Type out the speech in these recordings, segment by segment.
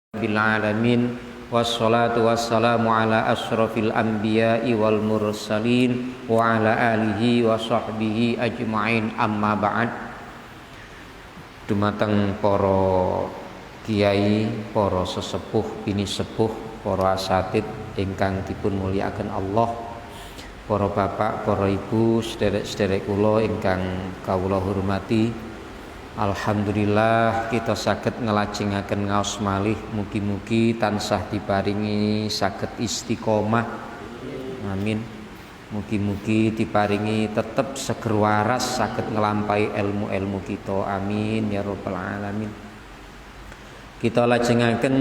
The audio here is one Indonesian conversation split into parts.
Bil alamin wassalatu wassalamu ala asyrafil anbiya'i wal mursalin wa ala alihi wa sahbihi ajma'in, amma ba'd. Dumateng para kiai, para sesepuh, bini sepuh, para asatid ingkang dipun mulyakaken Allah, para bapak, para ibu, sederek-sederek kula ingkang kawula hormati. Alhamdulillah kita saged ngelajengaken ngaos malih, mugi-mugi tansah diparingi saged istiqomah. Amin. Mugi-mugi diparingi tetep seger waras saged ngelampahi ilmu-ilmu kita. Amin ya rabbal alamin. Kita lajengaken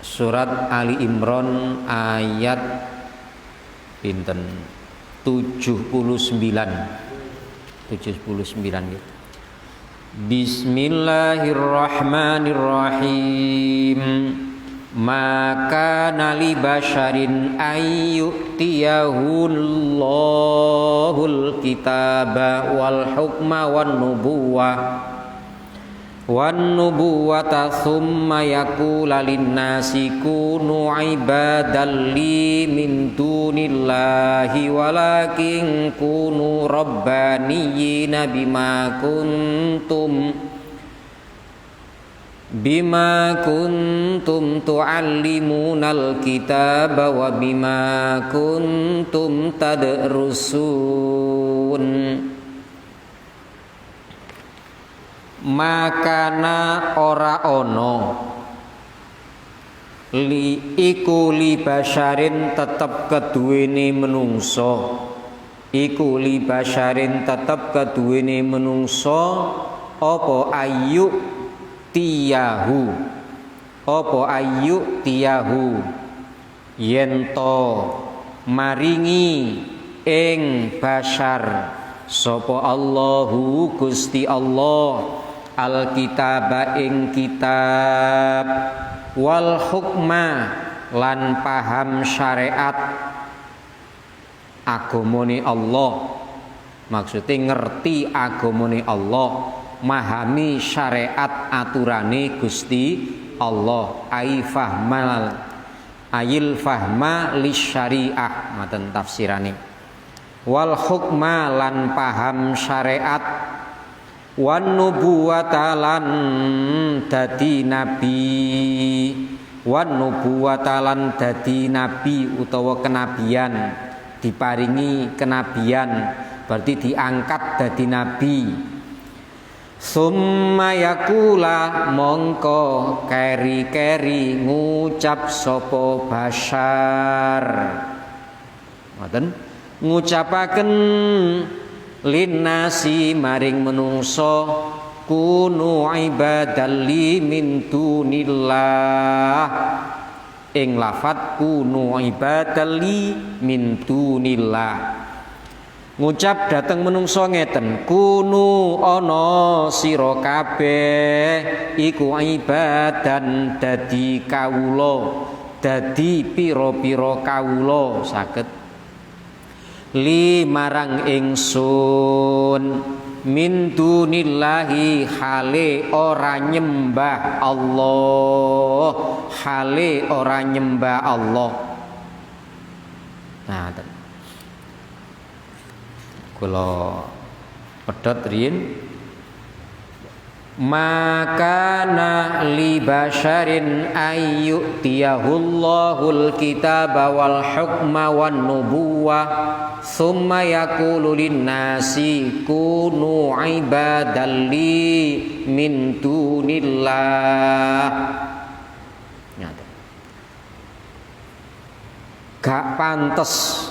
surat Ali Imran ayat pinten 79 gitu. Bismillahirrahmanirrahim. Maka nali basyarin ayyu'tiyahullahul kitaba wal hukma wan nubuwata thumma yaqula linnasi kunu ibadan li min dunillahi walakin kunu rabbaniyina bima kuntum tuallimunal kitaba wa bima kuntum tadrusun. Makana ora ono iku li basyarin tetep keduwene menungso, iku li basyarin tetep keduwene menungso apa ayu tiyahu yento maringi ing basyar sapa Allahu Gusti Allah Alkitaba ing kitab wal hukma lan paham syariat agamane Allah. Maksudnya ngerti agamane Allah, mahami syariat aturane Gusti Allah. Ayil fahma lisyariah, maten tafsirane. Wal hukma lan paham syariat, wan nubuwata lan dadi nabi utawa kenabian, diparingi kenabian berarti diangkat dadi nabi. Summa yakula mongko keri-keri ngucap sapa basyar, ngoten ngucapaken linnasi maring menungso kunu ibadalli min dunillah, ing lafat kunu ibadalli min dunillah. Ngucap dateng menungso ngeten, kunu ana sira kabeh iku ibadan dadi kawula, dadi pira-pira kawula saged li marang ingsun min dunillahi hale ora nyembah Allah, hale ora nyembah Allah. Nah, kula pedhot riyin makana li basyarin ayyu'tiyahullahul kitaba wal hukma wan nubuwah summa yaqulu linnasi kunu ibadan li min dunillah. Gak pantes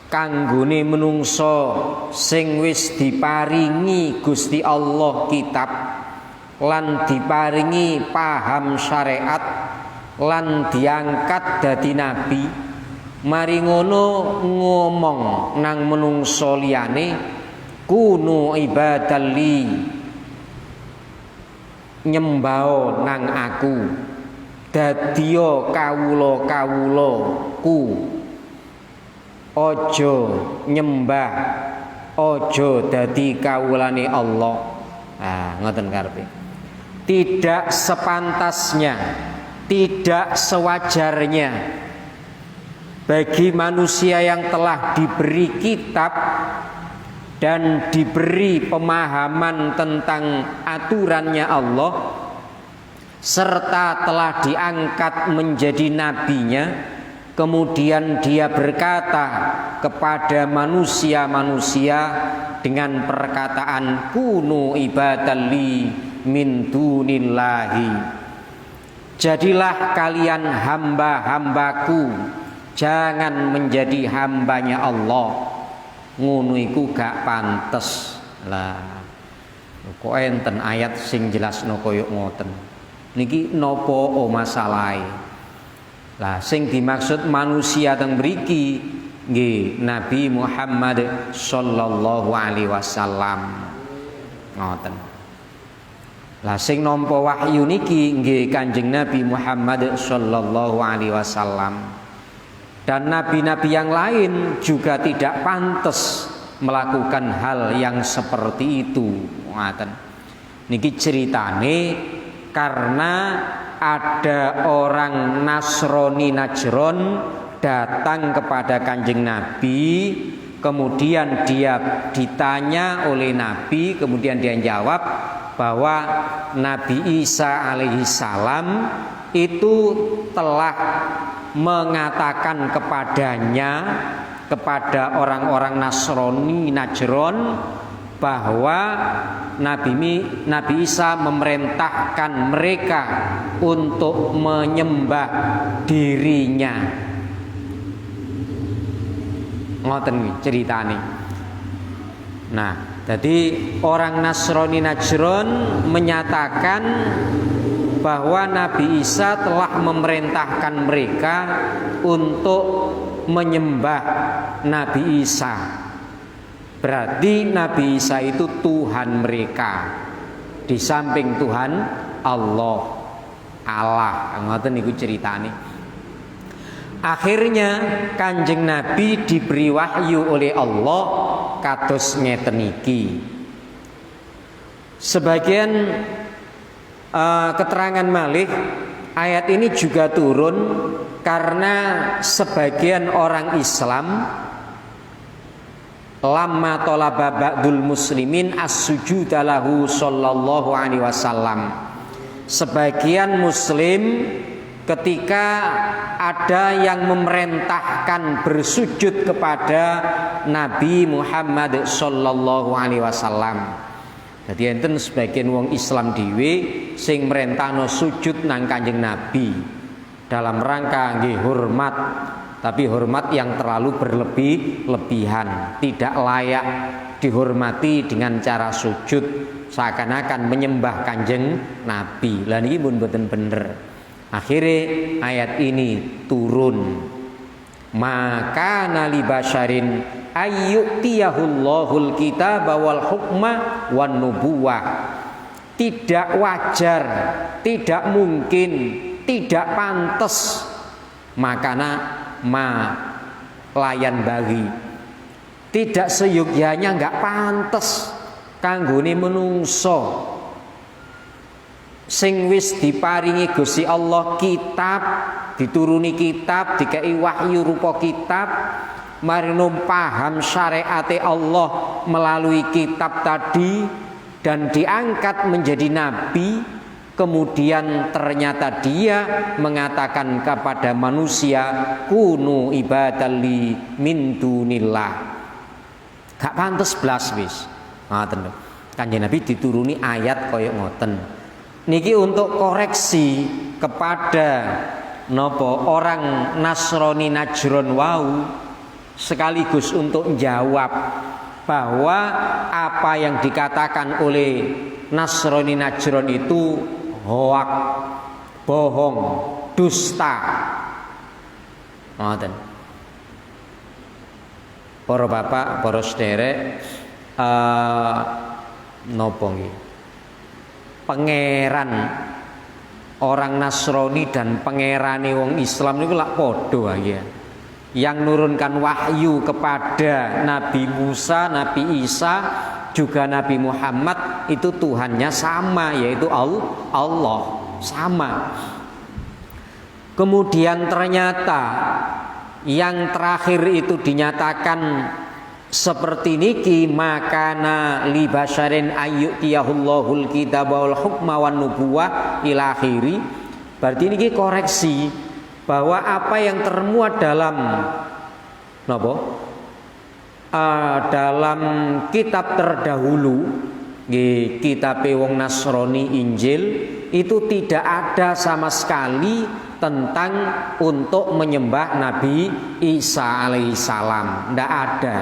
kanggone menungso sing wis diparingi Gusti Allah kitab lan diparingi paham syariat lan diangkat dadi nabi, mari ngono ngomong nang menungso liyane kunu ibadalli, nyembao nang aku, dadiya kawula-kawulaku, ojo nyembah, ojo dadi kawulane Allah. Ngoten karepe. tidak sepantasnya, tidak sewajarnya bagi manusia yang telah diberi kitab dan diberi pemahaman tentang aturannya Allah, serta telah diangkat menjadi nabinya, kemudian dia berkata kepada manusia-manusia dengan perkataan kunu ibadalli min dunillahi, jadilah kalian hamba-hambaku, jangan menjadi hambanya Allah. Ngono iku gak pantes lah. Kok enten ayat sing jelasno koyo ngoten. Niki nopo masalahe? Lah sing dimaksud manusia teng mriki nggih Nabi Muhammad sallallahu alaihi wasallam. Ngoten. Lah sing nampa wahyu niki nggih Kanjeng Nabi Muhammad sallallahu alaihi wasallam. Dan nabi-nabi yang lain juga tidak pantas melakukan hal yang seperti itu. Ngoten. Niki ceritane karena ada orang Nasrani Najron datang kepada Kanjeng Nabi, kemudian dia ditanya oleh Nabi, kemudian dia jawab bahwa Nabi Isa alaihi salam itu telah mengatakan kepadanya, kepada orang-orang Nasrani Najron, bahwa Nabi Isa memerintahkan mereka untuk menyembah dirinya. Ngoten ceritane. Nah, jadi orang Nasrani Najron menyatakan bahwa Nabi Isa telah memerintahkan mereka untuk menyembah Nabi Isa. Berarti Nabi Isa itu Tuhan mereka, di samping Tuhan Allah. Ngoten niku ceritane. Akhirnya Kanjeng Nabi diberi wahyu oleh Allah kados ngeten iki. Sebagian keterangan malih ayat ini juga turun karena sebagian orang Islam lamma talaba ba'dul muslimin as-sujuda lahu sallallahu alaihi wasallam. Sebagian muslim ketika ada yang memerintahkan bersujud kepada Nabi Muhammad sallallahu alaihi wasallam. Jadi enten sebagian wong Islam dhewe sing merentahno sujud nang Kanjeng Nabi dalam rangka nggih hormat, tapi hormat yang terlalu berlebih-lebihan, tidak layak dihormati dengan cara sujud seakan-akan menyembah Kanjeng Nabi. Lah niki pun mboten bener. Akhirnya ayat ini turun. Maka nali basyarin ayyutiyahul kitaba wal hukma wan nubuwah. Tidak wajar, tidak mungkin, tidak pantas, makana layan bagi, tidak seyogyanya, nggak pantas kanggone menungso sing wis diparingi Gusti Allah kitab, dituruni kitab, dikai wahyu rupa kitab, marino paham syariate Allah melalui kitab tadi dan diangkat menjadi nabi, kemudian ternyata dia mengatakan kepada manusia kunu ibadalli min dunillah. Gak pantes blas wis. Ngoten. Kanjeng Nabi dituruni ayat kaya ngoten. Niki untuk koreksi kepada orang Nasrani Najron wau, sekaligus untuk menjawab bahwa apa yang dikatakan oleh Nasrani Najron itu hoak, bohong, dusta. Ngoten. Para bapak, para sederek, napa nggih? Pangeran orang Nasrani dan pangerane wong Islam niku lak padha ae. yang nurunkan wahyu kepada Nabi Musa, Nabi Isa, juga Nabi Muhammad itu Tuhannya sama, yaitu Allah, sama. Kemudian ternyata yang terakhir itu dinyatakan seperti niki, makana li basyarin ayyutiyahullahul kitaba wal hukma wan nubuwah ila akhiri. Berarti niki koreksi bahwa apa yang termuat dalam dalam kitab terdahulu, kitab wong Nasrani Injil, itu tidak ada sama sekali tentang untuk menyembah Nabi Isa alaihissalam, tidak ada.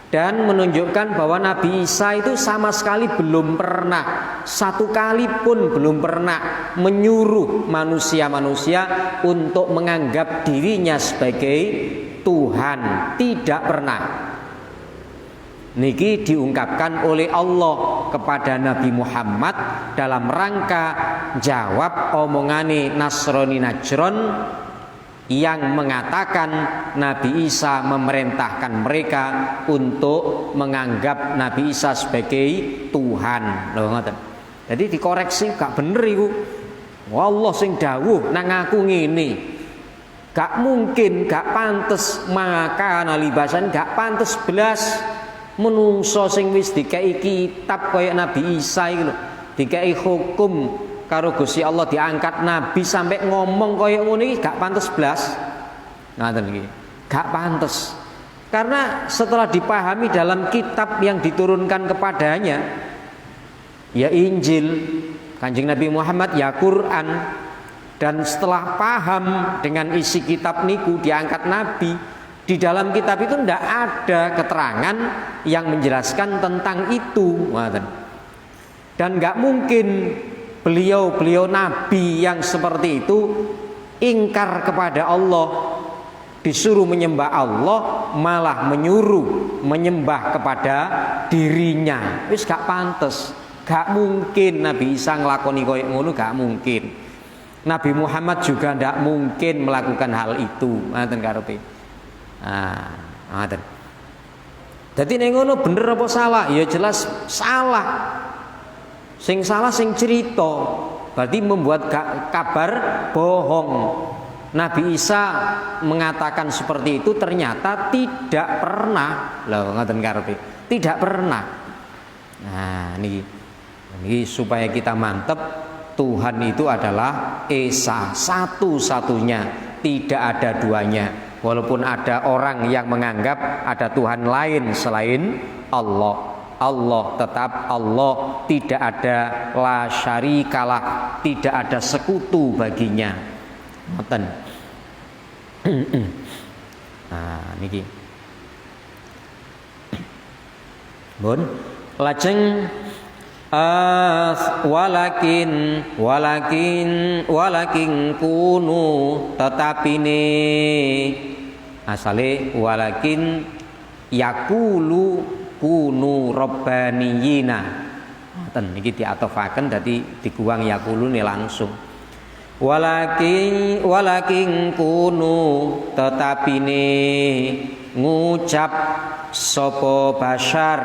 Dan menunjukkan bahwa Nabi Isa itu sama sekali belum pernah, satu kali pun belum pernah menyuruh manusia-manusia untuk menganggap dirinya sebagai Tuhan, tidak pernah. Niki diungkapkan oleh Allah kepada Nabi Muhammad dalam rangka jawab omongane Nasrani Najron yang mengatakan Nabi Isa memerintahkan mereka untuk menganggap Nabi Isa sebagai Tuhan. Loh, ngoten. Jadi dikoreksi, gak bener iku. Allah sing dawuh nang aku ngene. Gak mungkin, gak pantes, maka nalibasan gak pantes belas menungso sing wis dikai kitab kaya Nabi Isa iki lho, dikai hukum karo Gusti Allah, diangkat nabi sampai ngomong kaya ngono iki gak pantes blas. Ngaten iki. Gak pantes. Karena setelah dipahami dalam kitab yang diturunkan kepadanya, ya Injil Kanjeng Nabi Muhammad, ya Quran, dan setelah paham dengan isi kitab niku diangkat nabi, di dalam kitab itu tidak ada keterangan yang menjelaskan tentang itu. Dan nggak mungkin beliau nabi yang seperti itu ingkar kepada Allah, disuruh menyembah Allah malah menyuruh menyembah kepada dirinya. Wis gak pantes, gak mungkin Nabi Isa nglakoni koyo ngono, gak mungkin. Nabi Muhammad juga ndak mungkin melakukan hal itu. Ngoten karepe. Ngoten. Dadi nek ngono bener apa salah? Ya jelas salah. Sing salah sing cerita, berarti membuat kabar bohong. Nabi Isa mengatakan seperti itu ternyata tidak pernah. Loh, ngoten karepe. Tidak pernah. Nah, niki supaya kita mantep, Tuhan itu adalah Esa, satu-satunya, tidak ada duanya. Walaupun ada orang yang menganggap ada Tuhan lain selain Allah, Allah tetap Allah, tidak ada la syarikalah, tidak ada sekutu baginya. Ngoten. Nah niki. Bon, lajeng walakin kunu, tetapi ne asale walakin yakulu kunu robbaniyina. Ngoten niki diatofaken dadi diguang yakulune langsung. Walakin kunu, tetapine ngucap sapa basyar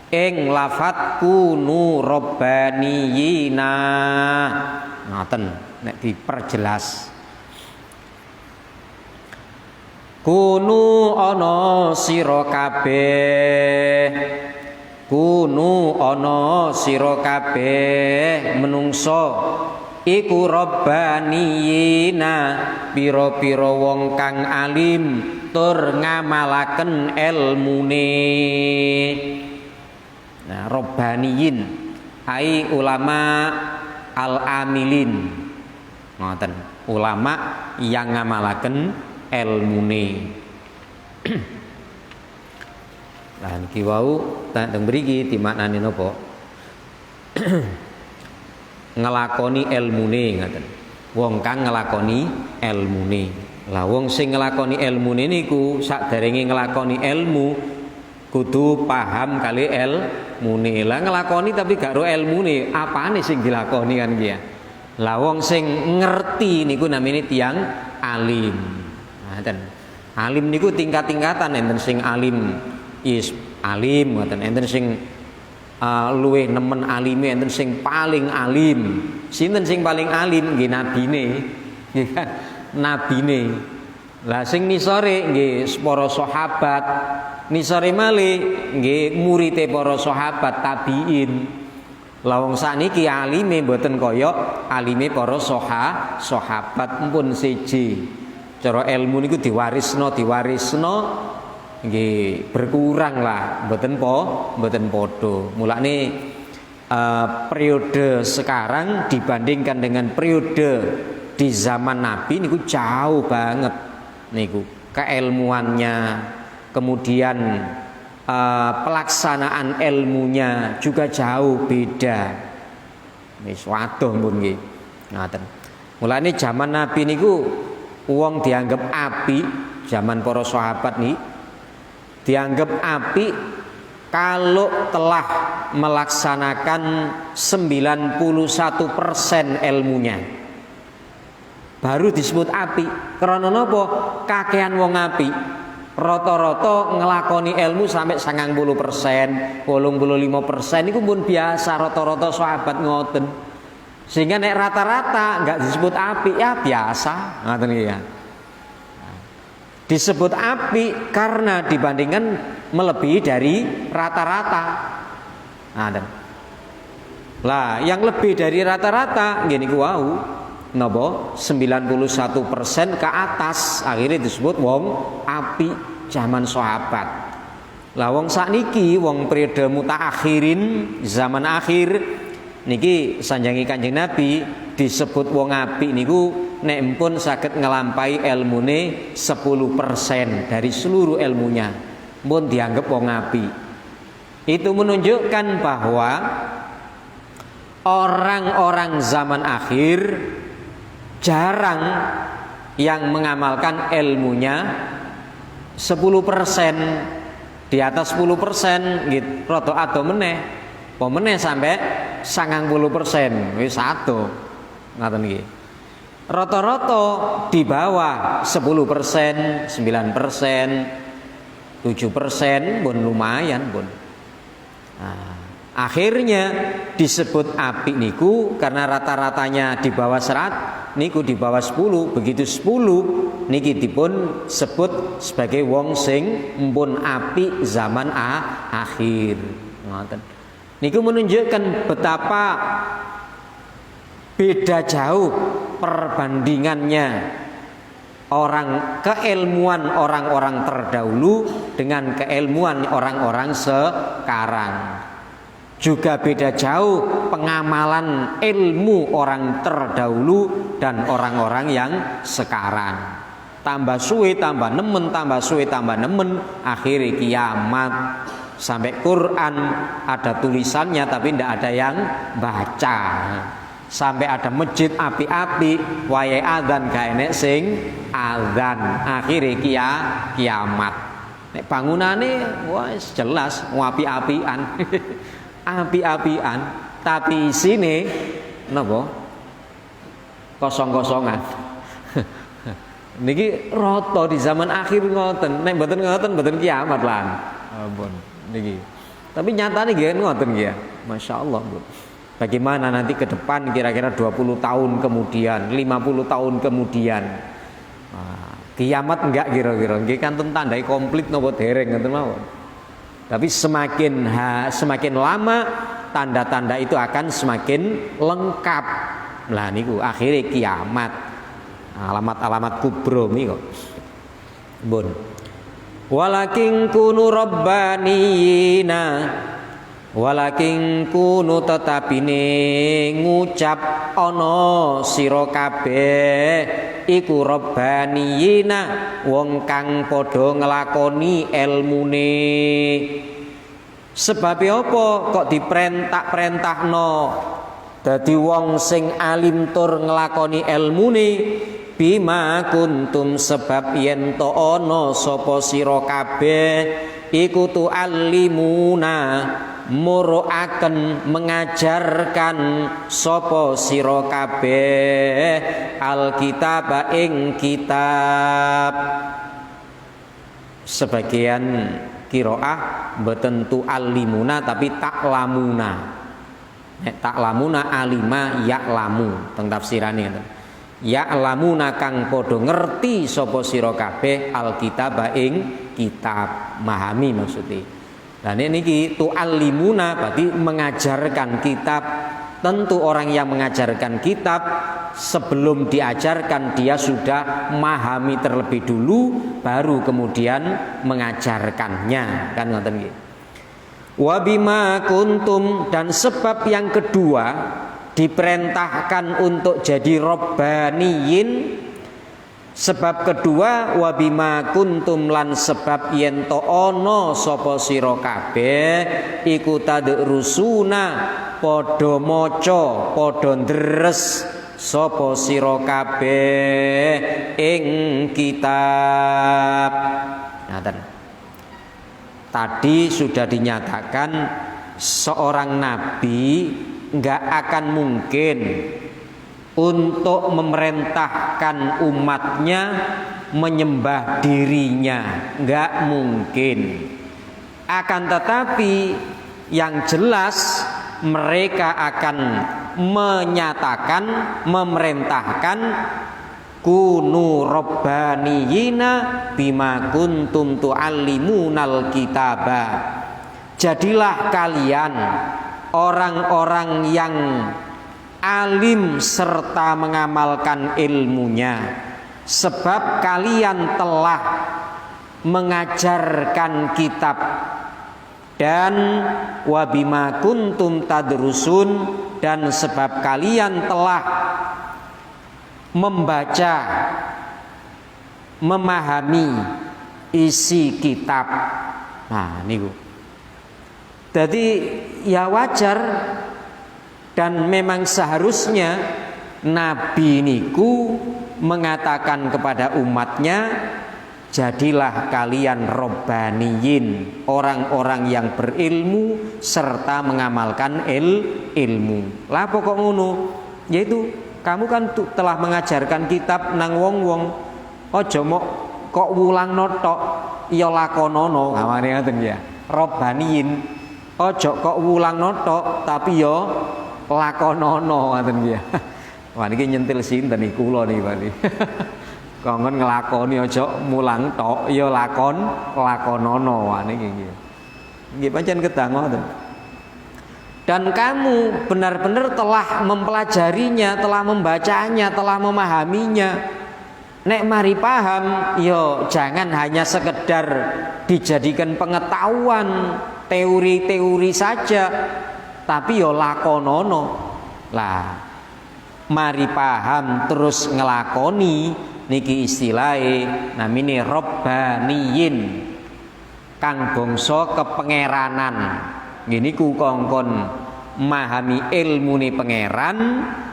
ing lafat kunu robbaniyina. Ngoten nek diperjelas. Kunu ana sira kabeh, kunu ana sira kabeh menungso iku robbaniyina, pira-pira wong kang alim tur ngamalaken ilmune. Nah, robbaniyin ai ulama al-amilin. Ngoten, ulama yang ngamalaken ilmune. Lan ki wau teng mriki dimaknani napa? Ngelakoni ilmune ngaten. Wong kang ngelakoni ilmune. Lah wong sing ngelakoni ilmune niku sakderenge ngelakoni ilmu kudu paham kali ilmune. Lah ngelakoni tapi gak ro ilmune, apane sing dilakoni kan ki ya. Lah wong sing ngerti niku namine tiyang alim. Ngoten. Alim niku tingkat-tingkatan, enten sing alim is alim, ngoten. Enten sing luwih nemen alime, enten sing paling alim. Sinten sing paling alim? Nggih nabine. Nggih kan? Nabine. Lah sing nisore nggih para sahabat. Nisore malih nggih murite para sahabat tabiin. Lah wong sakniki alime mboten kaya alime para sahabat pun siji. Cara ilmu niku diwarisno nggih berkurang lah, mboten padha. Mulane periode sekarang dibandingkan dengan periode di zaman Nabi niku jauh banget niku keilmuannya, kemudian pelaksanaan ilmunya juga jauh beda. Wis waduh pun nggih. Ngoten. Mulane zaman Nabi niku wong dianggap apik, zaman para sahabat nih dianggap apik kalau telah melaksanakan 91% ilmunya. Baru disebut apik. Karena napa? Kakean wong apik. Rata-rata ngelakoni ilmu sampai 90%, 85% itu pun biasa rata-rata sahabat ngoten. Sehingga nek rata-rata enggak disebut apik, ya biasa, ngoten ya. Disebut apik karena dibandingkan melebihi dari rata-rata. Nah, lah yang lebih dari rata-rata gini ku wau napa 91% ke atas akhirnya disebut wong api zaman sahabat. Lah wong sakniki wong periode mutaakhirin zaman akhir niki sanjangi Kanjeng Nabi disebut wong api niku nek pun saged ngelampahi ilmune 10% dari seluruh ilmunya pun dianggap wong api. Itu menunjukkan bahwa orang-orang zaman akhir jarang yang mengamalkan ilmunya 10%, di atas 10% gitu, rada ado meneh. Apa meneh sampai 90% wis ado. Ngoten nggih. Rata-rata di bawah 10%, 9%, 7% pun lumayan pun. Nah, akhirnya disebut apik niku karena rata-ratanya di bawah 100 niku di bawah 10, begitu 10 niki dipun sebut sebagai wong sing mpun apik zaman akhir. Ngoten. Niku menunjukkan betapa beda jauh perbandingannya keilmuan orang-orang terdahulu dengan keilmuan orang-orang sekarang. Juga beda jauh pengamalan ilmu orang terdahulu dan orang-orang yang sekarang. Tambah suwe tambah nemen, tambah suwe tambah nemen, akhirnya kiamat. Sampai Quran ada tulisannya tapi tidak ada yang baca. Sampai ada masjid api-api, wayahe adzan gak enek sing adzan. Akhirnya kiamat. Nek bangunane wis jelas api-apian. Api-apian, tapi isine napa? Kosong-kosongan. Niki rata di zaman akhir ngoten. Nek mboten ngoten mboten kiamat lan. Ampun niki. Tapi nyatane nggih ngoten nggih. Masyaallah, Bu. Bagaimana nanti ke depan kira-kira 20 tahun kemudian, 50 tahun kemudian. Kiamat enggak kira-kira nggih kanten tandai komplit napa dereng ngoten mawon. Tapi semakin lama tanda-tanda itu akan semakin lengkap. Lah niku akhirnya kiamat. Alamat-alamat kubro niku. Bun. Walakin kunu rabbaniyina. Walakin kunu tetapine ngucap ana sira kabeh iku rabbaniyina wong kang padha nglakoni ilmune. Sebab apa kok diperintahno dadi wong sing alim tur nglakoni ilmune? Bima kuntum sebab yen to ana sapa sira kabeh iku tu alimuna muruaken mengajarkan sapa sira kabeh alkitab ing kitab. Sebagian qiraah mboten tu'allimuna tapi ta'lamuna. Ta'lamuna alima ya'lamu teng tafsirane ngoten. Ya'lamuna kang padha ngerti sapa sira kabeh alkitab ing kitab, memahami maksudnya. Dan ini tu'allimuna berarti mengajarkan kitab. Tentu orang yang mengajarkan kitab sebelum diajarkan dia sudah memahami terlebih dulu, baru kemudian mengajarkannya, kan ngoten nggih. Wa bima kuntum, dan sebab yang kedua diperintahkan untuk jadi robbaniyin. Sebab kedua wa bima kuntum, lan sebab yen to ana sapa sira kabeh iku tadrusuna padha maca padha ndres sapa sira kabeh ing kitab. Ngaten. Tadi sudah dinyatakan seorang nabi enggak akan mungkin untuk memerintahkan umatnya menyembah dirinya, enggak mungkin. Akan tetapi yang jelas mereka akan menyatakan, memerintahkan kunu robbaniyina bima kuntum tu'allimunal kitaba. Jadilah kalian orang-orang yang alim serta mengamalkan ilmunya, sebab kalian telah mengajarkan kitab. Dan wabima kuntum tadrusun, dan sebab kalian telah membaca, memahami isi kitab. Nah niku. Jadi ya wajar dan memang seharusnya Nabi niku mengatakan kepada umatnya, jadilah kalian robbaniyin, orang-orang yang berilmu serta mengamalkan ilmu. Lah pokok ngono, yaitu kamu kan telah mengajarkan kitab nang wong-wong, ojo mok kok wulang notok ya lakonono, ngawane ngoten ya. Robbaniyin, ojo kok wulang notok tapi ya lakonono ngoten ya. Wah niki nyentil sinten iki kula niki Pak. Kongkon nglakoni aja mulang tok ya lakonono wah niki nggih. Nggih pancen kedang ngoten. Dan kamu benar-benar telah mempelajarinya, telah membacanya, telah memahaminya. Nek mari paham, yo jangan hanya sekedar dijadikan pengetahuan teori-teori saja, tapi yo lakonono. Lah, mari paham terus ngelakoni, niki istilahnya namine robbaniyin, kang bangsa kepengeranan. Gini ku kongkon memahami ilmune pangeran,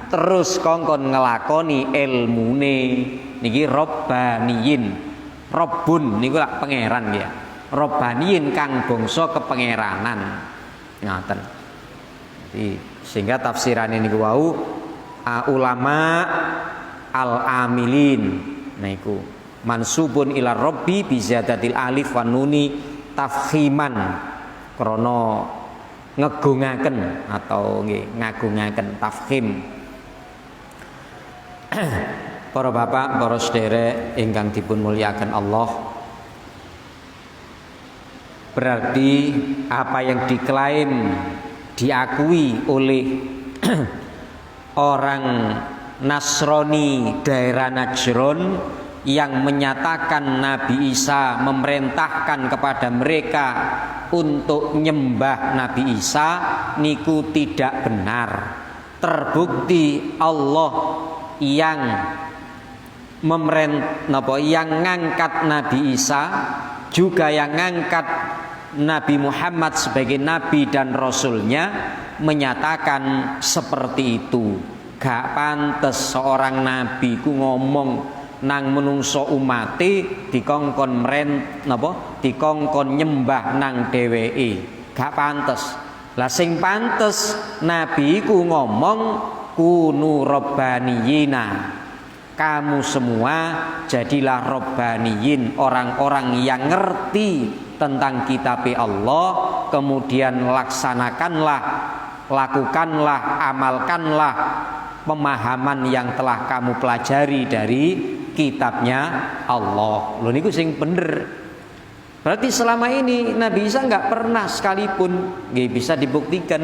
terus kongkon ngelakoni ilmune, niki robbaniyin. Robbun niku lak pangeran ya. Robbaniyin kang bangsa kepengeranan. Ngaten. Jadi sehingga tafsiran ini wau ulama al-amilin niku mansubun ila rabbi bi ziyadatil alif wan nuni tafkhiman krana ngegungaken atau nggih ngagungaken tafkhim. Para bapak, para sedherek ingkang dipun mulyakaken Allah, berarti apa yang diklaim diakui oleh orang Nasrani daerah Najran yang menyatakan Nabi Isa memerintahkan kepada mereka untuk nyembah Nabi Isa niku tidak benar. Terbukti Allah yang yang ngangkat Nabi Isa, juga yang ngangkat Nabi Muhammad sebagai nabi dan rasulnya, menyatakan seperti itu. Gak pantes seorang nabi ku ngomong nang menungso umate dikongkon dikongkon nyembah nang dheweke. Gak pantes. Lah sing pantes Nabi ku ngomong kunu robbaniyina. Kamu semua jadilah robbaniyin, orang-orang yang ngerti tentang kitab Allah, kemudian laksanakanlah, lakukanlah, amalkanlah pemahaman yang telah kamu pelajari dari kitabnya Allah. Lho niku sing bener. Berarti selama ini Nabi Isa nggak pernah sekalipun nggak bisa dibuktikan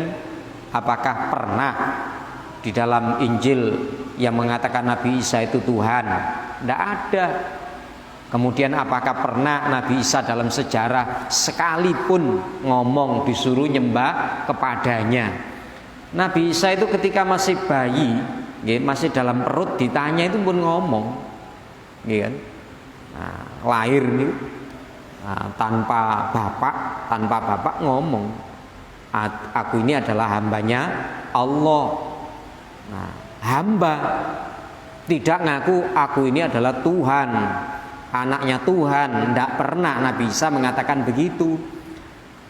apakah pernah di dalam Injil yang mengatakan Nabi Isa itu Tuhan. Tidak ada. Kemudian apakah pernah Nabi Isa dalam sejarah sekalipun ngomong disuruh nyembah kepadanya. Nabi Isa itu ketika masih bayi, masih dalam perut ditanya itu pun ngomong, kan? Nah, lahir nih, tanpa bapak ngomong, aku ini adalah hambanya Allah. Nah, hamba tidak ngaku aku ini adalah Tuhan, anaknya Tuhan. Tidak pernah Nabi Isa mengatakan begitu.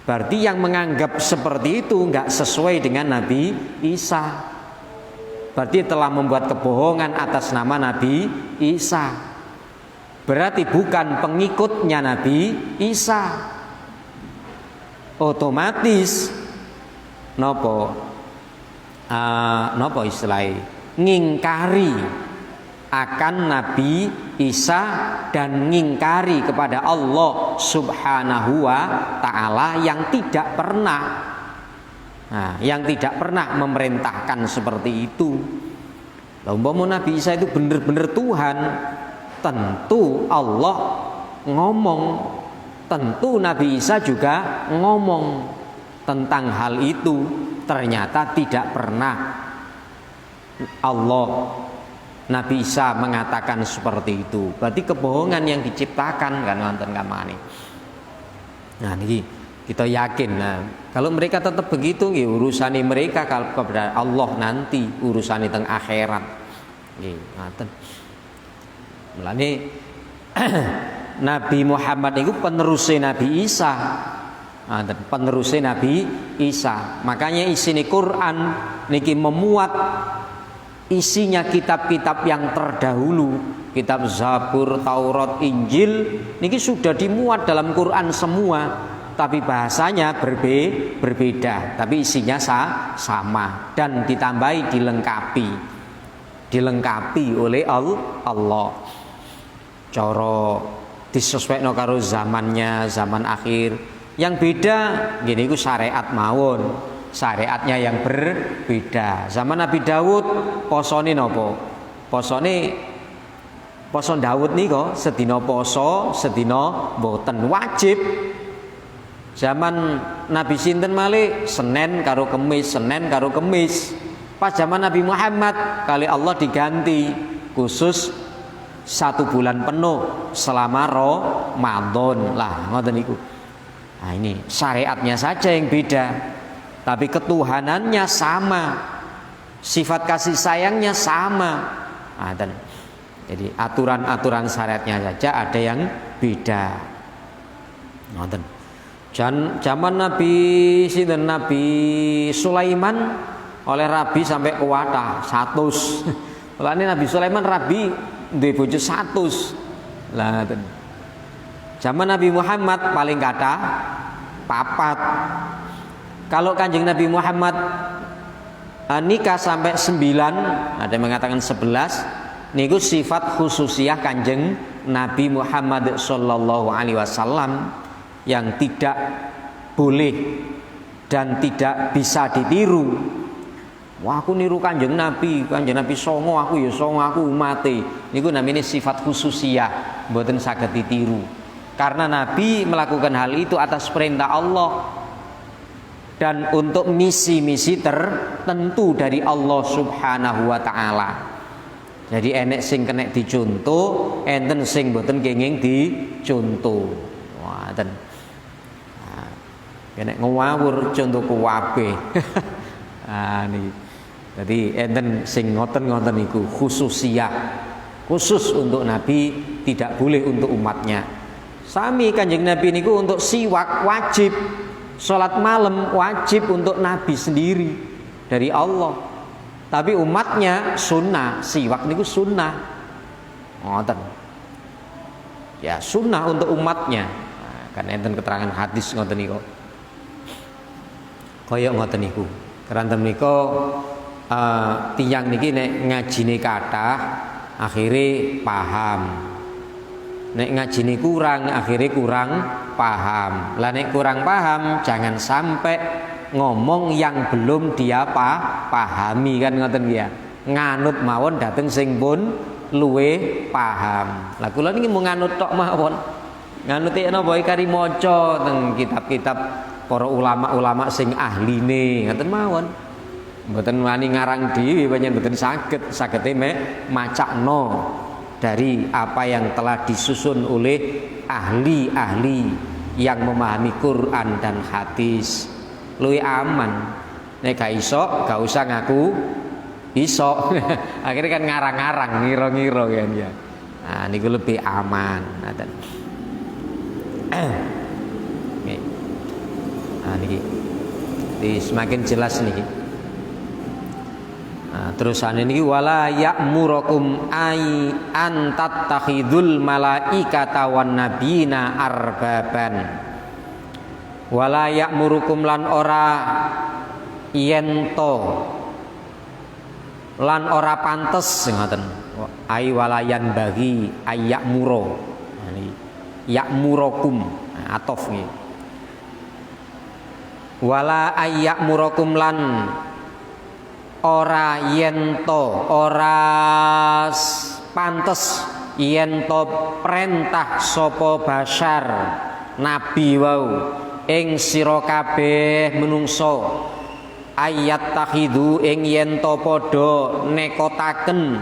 Berarti yang menganggap seperti itu nggak sesuai dengan Nabi Isa. Berarti telah membuat kebohongan atas nama Nabi Isa. Berarti bukan pengikutnya Nabi Isa. Otomatis nopo istilahnya ngingkari akan Nabi Isa dan ngingkari kepada Allah Subhanahu wa Ta'ala yang tidak pernah memerintahkan seperti itu. Umpama Nabi Isa itu benar-benar Tuhan, tentu Allah ngomong, tentu Nabi Isa juga ngomong tentang hal itu. Ternyata tidak pernah Nabi Isa mengatakan seperti itu. Berarti kebohongan yang diciptakan kan wonten kamane. Nah niki kita yakin. Nah, kalau mereka tetap begitu nggih urusane mereka kalau kepada Allah nanti urusane teng akhirat. Nggih, ngoten. Mulane Nabi Muhammad itu penerusnya Nabi Isa. Penerusnya Nabi Isa. Makanya isine Quran niki memuat isinya kitab-kitab yang terdahulu, kitab Zabur, Taurat, Injil niki sudah dimuat dalam Quran semua, tapi bahasanya berbeda, tapi isinya sama dan ditambahi dilengkapi oleh Allah. Cara disesuaikan karo zamannya, zaman akhir. Yang beda gini ku syariat mawon. Syariatnya yang berbeda. Zaman Nabi Daud posone nopo? Poso Daud nih kok sedina poso, sedina mboten wajib. Zaman Nabi sinten malih Senin karo Kemis. Pas zaman Nabi Muhammad kali Allah diganti khusus 1 bulan penuh selama Ramadan. Lah ngoten niku. Nah ini syariatnya saja yang beda, tapi ketuhanannya sama, sifat kasih sayangnya sama. Nah, jadi aturan-aturan syariatnya saja ada yang beda. Nah, zaman Nabi Sulaiman oleh Rabi sampai kuwata 100. Lah ini Nabi Sulaiman Rabi duwe bojo 100. Lah zaman Nabi Muhammad paling kata 4. Kalau Kanjeng Nabi Muhammad nikah sampai 9, ada yang mengatakan 11, niku sifat khususiyah Kanjeng Nabi Muhammad sallallahu alaihi wasallam yang tidak boleh dan tidak bisa ditiru. Wah aku niru Kanjeng Nabi songo, aku ya songo, aku umate. Niku namanya sifat khususiyah, mboten saged ditiru. Karena Nabi melakukan hal itu atas perintah Allah dan untuk misi-misi tertentu dari Allah Subhanahu wa Ta'ala. Jadi enek sing kena dicontoh, enten sing mboten kenging dicontoh. Wah, ten. Kena ngawur contoh kuwabe. Niki. Jadi enten sing ngoten-ngoten iku khususiyah. Khusus untuk Nabi, tidak boleh untuk umatnya. Sami Kanjeng Nabi niku untuk siwak wajib. Sholat malam wajib untuk Nabi sendiri dari Allah. Tapi umatnya sunnah, siwak niku sunnah. Ngoten. Ya sunnah untuk umatnya. Nah, kan enten keterangan hadis ngoten niku. Kaya ngoten niku. Keranten niku tiyang niki nek ngajine kathah akhire paham. Nek ngajine kurang akhire kurang paham. Lah nek kurang paham jangan sampai ngomong yang belum dia pahami kan ngoten ya. Nganut mawon dateng sing pun luwe paham. Lah kula niki mung nganut tok mawon. Nganut napa kari maca teng kitab-kitab para ulama-ulama sing ahline ngoten mawon. Mboten wani ngarang dhewe pancen mboten sagete macakno dari apa yang telah disusun oleh ahli-ahli yang memahami Quran dan hadis. Luwih aman. Nek gak iso, gak usah ngaku iso. Akhirnya kan ngarang-ngarang, ngira-ngira kan ya. Nah, niku lebih aman. Nah, niki. Semakin jelas niki. Nah, terusan ini wala ya'murukum ay an tattakhidul malaikata wan nabiyina arbaban. Wala ya'murukum lan ora yento lan ora pantes ngoten. Ai walayan bagi ay ya'muro. Ya'murukum atof nggih. Wala ay ya'murukum lan ora yento ora pantes yento perintah sapa basyar nabi wau ing sira kabeh menungso ayat takhidu ing yento padha nekotaken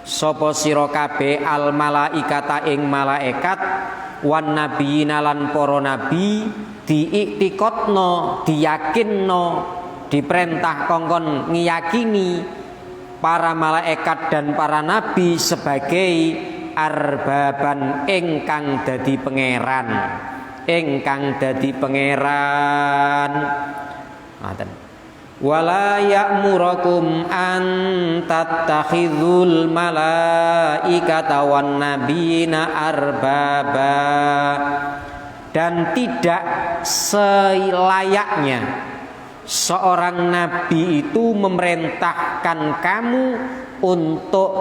sapa sira kabeh al malaikata ing malaikat wan nabiyina lan para nabi diiktikotno diyakinno diperintah kongkon ngiyakini para malaikat dan para nabi sebagai arbaban ingkang dadi pangeran ngoten. Wala ya'murukum an tattakhidul malaikata wan nabiyina arbaba, dan tidak selayaknya seorang nabi itu memerintahkan kamu untuk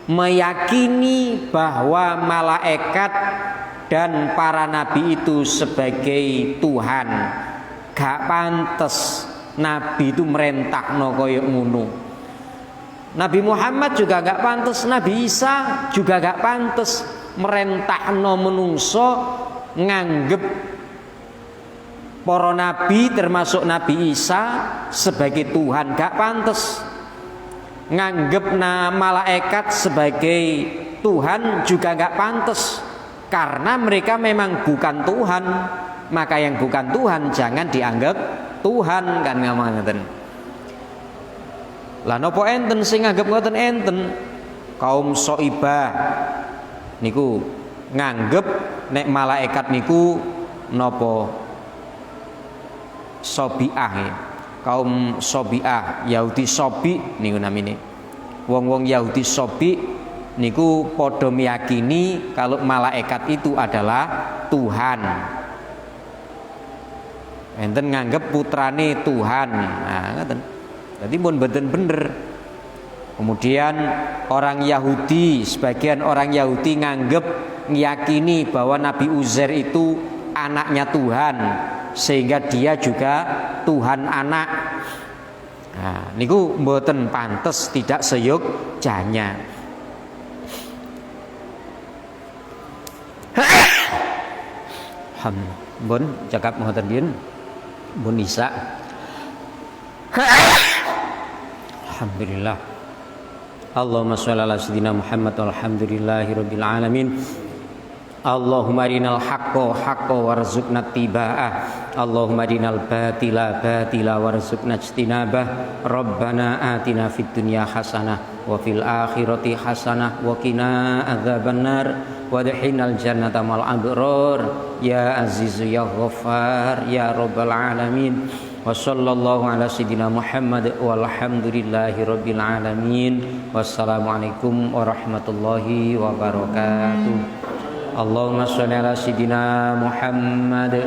meyakini bahwa malaikat dan para nabi itu sebagai Tuhan. Gak pantes nabi itu merintahno koyo ngono. Nabi Muhammad juga gak pantes, Nabi Isa juga gak pantes merintahno menungso nganggep para nabi termasuk Nabi Isa sebagai Tuhan. Gak pantes. Nganggep malaikat sebagai Tuhan juga gak pantes, karena mereka memang bukan Tuhan. Maka yang bukan Tuhan jangan dianggap Tuhan kan ngamaten. Lah napa enten sing nganggep ngoten enten? Kaum Soibah niku nganggep nek malaikat niku napa Sobiah ya. Kaum Sobiah Yahudi Sobi niku namine. Wong-wong Yahudi Sobi niku padha meyakini kalau malaikat itu adalah Tuhan. Enten nganggep putrane Tuhan. Nah, ngoten. Dadi mun mboten bener. Kemudian orang Yahudi, sebagian orang Yahudi nganggep ngiyakini bahwa Nabi Uzair itu anaknya Tuhan, sehingga dia juga Tuhan anak. Nah, niku mboten pantes, tidak seyogjanya. Mbon cakap ngoten din. Mbon Isa. Alhamdulillah. Allahumma sholli ala sayyidina Muhammad walhamdulillahirabbil alamin. Allahumma arinal haqqo haqqo warzuqna tiba'ah. Allahumma arinal batila batila warzuqna ijtinabah. Rabbana atina fid dunya hasanah wa fil akhirati hasanah wa qina adzabannar wadkhilnal jannata mal abrar ya azizu ya ghaffar ya rabbal alamin. Wa sallallahu ala sayyidina Muhammad walhamdulillahi rabbil alamin. Wassalamualaikum warahmatullahi wabarakatuh. Allahumma sholli ala sayyidina Muhammad